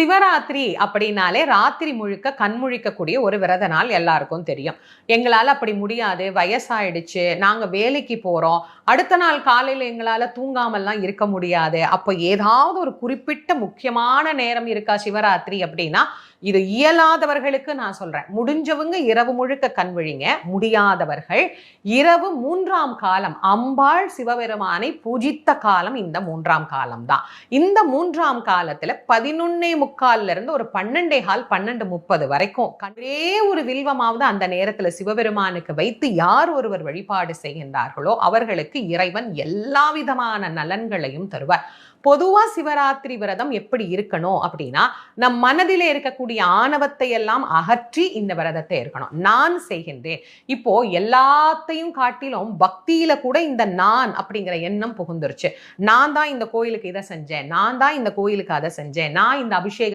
சிவராத்திரி அப்படின்னாலே ராத்திரி முழுக்க கண்முழிக்கக்கூடிய ஒரு விரத நாள் எல்லாருக்கும் தெரியும். எங்களால அப்படி முடியாது, வயசாயிடுச்சு, நாங்க வேலைக்கு போறோம், அடுத்த நாள் காலையில எங்களால தூங்காமல்லாம் இருக்க முடியாது. அப்ப ஏதாவது ஒரு குறிப்பிட்ட முக்கியமான நேரம் இருக்கா சிவராத்திரி அப்படின்னா, இது இயலாதவர்களுக்கு நான் சொல்றேன். முடிஞ்சவங்க இரவு முழுக்க கண் விழிங்க. முடியாதவர்கள் இரவு 3ஆம் காலம் அம்பாள் சிவபெருமானை பூஜித்த காலம் இந்த 3ஆம் காலம் தான். இந்த 3ஆம் காலத்துல 11:45 இருந்து ஒரு 12:15 12:30 வரைக்கும் ஒரே ஒரு வில்வமாவது அந்த நேரத்துல சிவபெருமானுக்கு வைத்து யார் ஒருவர் வழிபாடு செய்கின்றார்களோ அவர்களுக்கு இறைவன் எல்லா விதமான நலன்களையும் தருவார். பொதுவா சிவராத்திரி விரதம் எப்படி இருக்கணும் அப்படின்னா, நம் மனதிலே இருக்கக்கூடிய ஆணவத்தை எல்லாம் அகற்றி இந்த விரதத்தை இருக்கணும். நான் செய்கின்றேன். இப்போ எல்லாத்தையும் காட்டிலும் பக்தியில கூட இந்த நான் அப்படிங்கிற எண்ணம் புகுந்துருச்சு. நான் தான் இந்த கோயிலுக்கு இதை செஞ்சேன், நான் தான் இந்த கோயிலுக்கு அதை செஞ்சேன், நான் இந்த அபிஷேகம்